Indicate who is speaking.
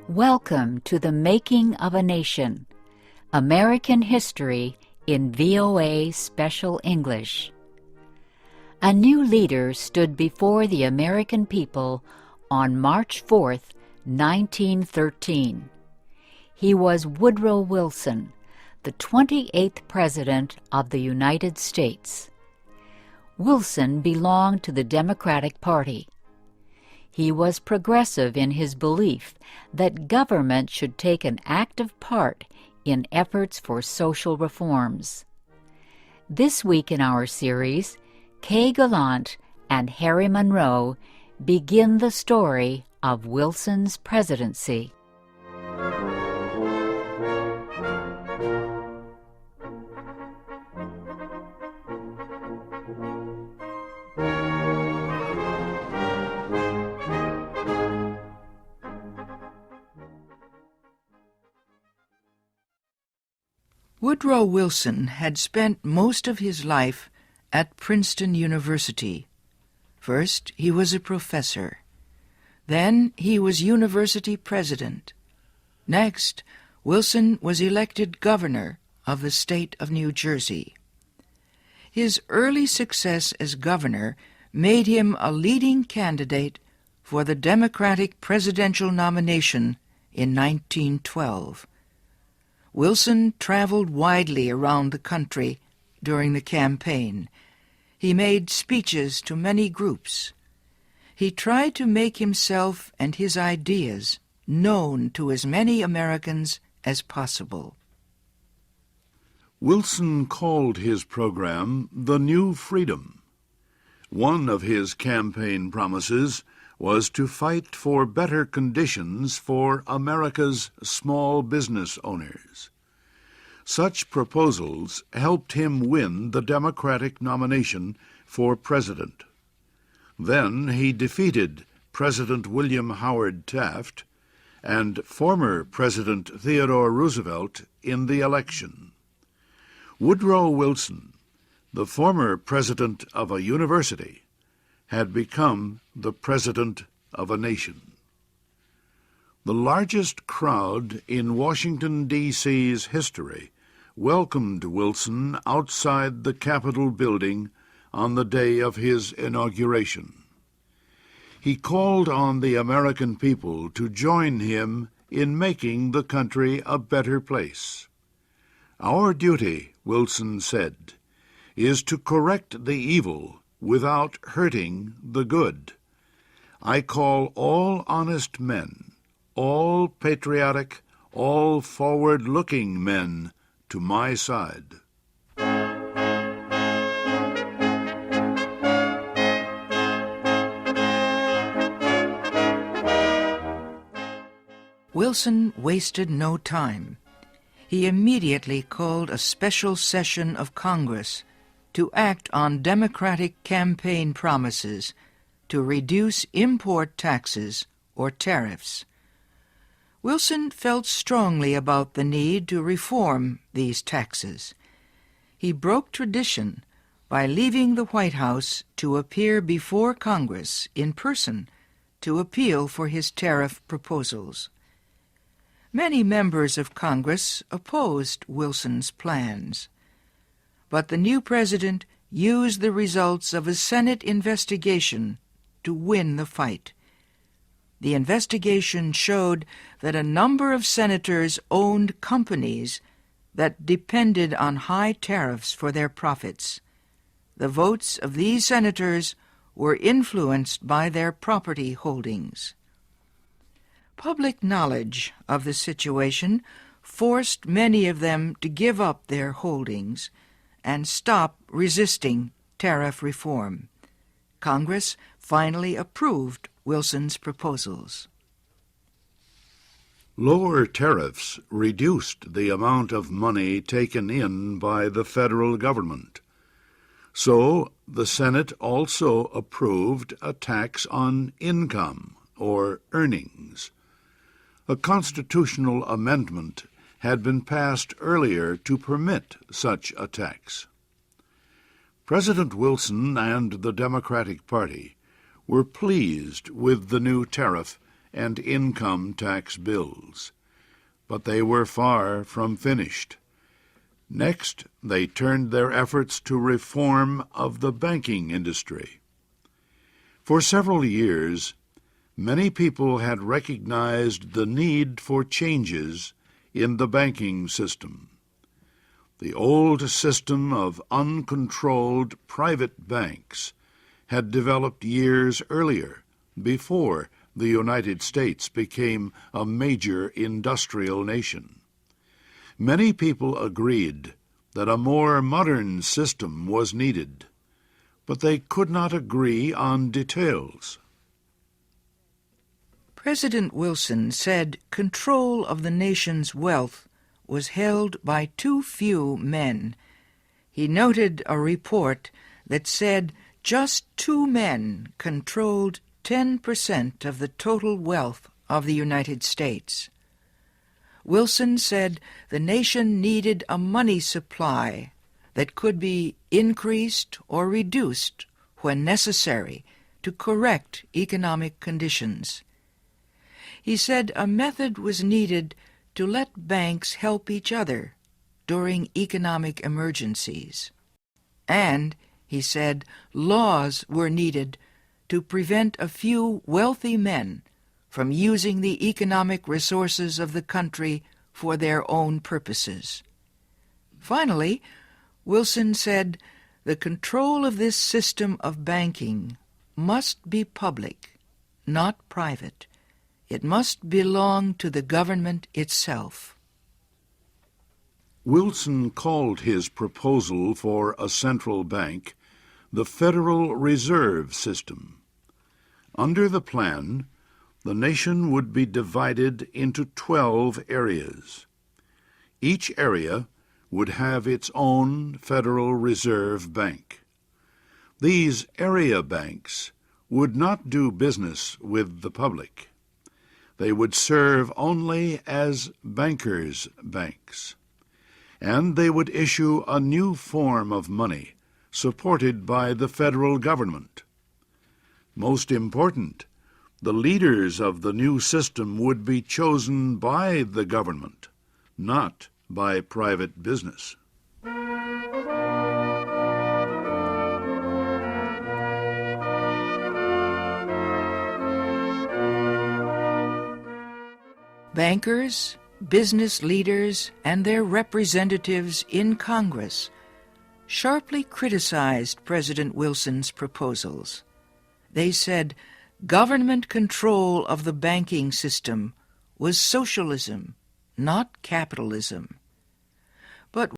Speaker 1: Welcome to the Making of a Nation, American History in VOA Special English. A new leader stood before the American people on March 4th, 1913. He was Woodrow Wilson, the 28th President of the United States. Wilson belonged to the Democratic Party. He was progressive in his belief that government should take an active part in efforts for social reforms. This week in our series, Kay Gallant and Harry Monroe begin the story of Wilson's presidency.
Speaker 2: Woodrow Wilson had spent most of his life at Princeton University. First, he was a professor. Then, he was university president. Next, Wilson was elected governor of the state of New Jersey. His early success as governor made him a leading candidate for the Democratic presidential nomination in 1912. Wilson traveled widely around the country during the campaign. He made speeches to many groups. He tried to make himself and his ideas known to as many Americans as possible.
Speaker 3: Wilson called his program the New Freedom. One of his campaign promises was to fight for better conditions for America's small business owners. Such proposals helped him win the Democratic nomination for president. Then he defeated President William Howard Taft and former President Theodore Roosevelt in the election. Woodrow Wilson, the former president of a university, had become the president of a nation. The largest crowd in Washington, D.C.'s history welcomed Wilson outside the Capitol building on the day of his inauguration. He called on the American people to join him in making the country a better place. "Our duty," Wilson said, "is to correct the evil without hurting the good. I call all honest men, all patriotic, all forward-looking men to my side."
Speaker 2: Wilson wasted no time. He immediately called a special session of Congress to act on Democratic campaign promises to reduce import taxes or tariffs. Wilson felt strongly about the need to reform these taxes. He broke tradition by leaving the White House to appear before Congress in person to appeal for his tariff proposals. Many members of Congress opposed Wilson's plans, but the new president used the results of a Senate investigation to win the fight. The investigation showed that a number of senators owned companies that depended on high tariffs for their profits. The votes of these senators were influenced by their property holdings. Public knowledge of the situation forced many of them to give up their holdings and stop resisting tariff reform. Congress finally approved Wilson's proposals.
Speaker 3: Lower tariffs reduced the amount of money taken in by the federal government. So the Senate also approved a tax on income or earnings. A constitutional amendment had been passed earlier to permit such a tax. President Wilson and the Democratic Party were pleased with the new tariff and income tax bills. But they were far from finished. Next, they turned their efforts to reform of the banking industry. For several years, many people had recognized the need for changes in the banking system. The old system of uncontrolled private banks had developed years earlier, before the United States became a major industrial nation. Many people agreed that a more modern system was needed, but they could not agree on details.
Speaker 2: President Wilson said control of the nation's wealth was held by too few men. He noted a report that said just 2 men controlled 10% of the total wealth of the United States. Wilson said the nation needed a money supply that could be increased or reduced when necessary to correct economic conditions. He said a method was needed to let banks help each other during economic emergencies. And, he said, laws were needed to prevent a few wealthy men from using the economic resources of the country for their own purposes. Finally, Wilson said the control of this system of banking must be public, not private. It must belong to the government itself.
Speaker 3: Wilson called his proposal for a central bank the Federal Reserve System. Under the plan, the nation would be divided into 12 areas. Each area would have its own Federal Reserve Bank. These area banks would not do business with the public. They would serve only as bankers' banks, and they would issue a new form of money supported by the federal government. Most important, the leaders of the new system would be chosen by the government, not by private business.
Speaker 2: Bankers, business leaders, and their representatives in Congress sharply criticized President Wilson's proposals. They said government control of the banking system was socialism, not capitalism. But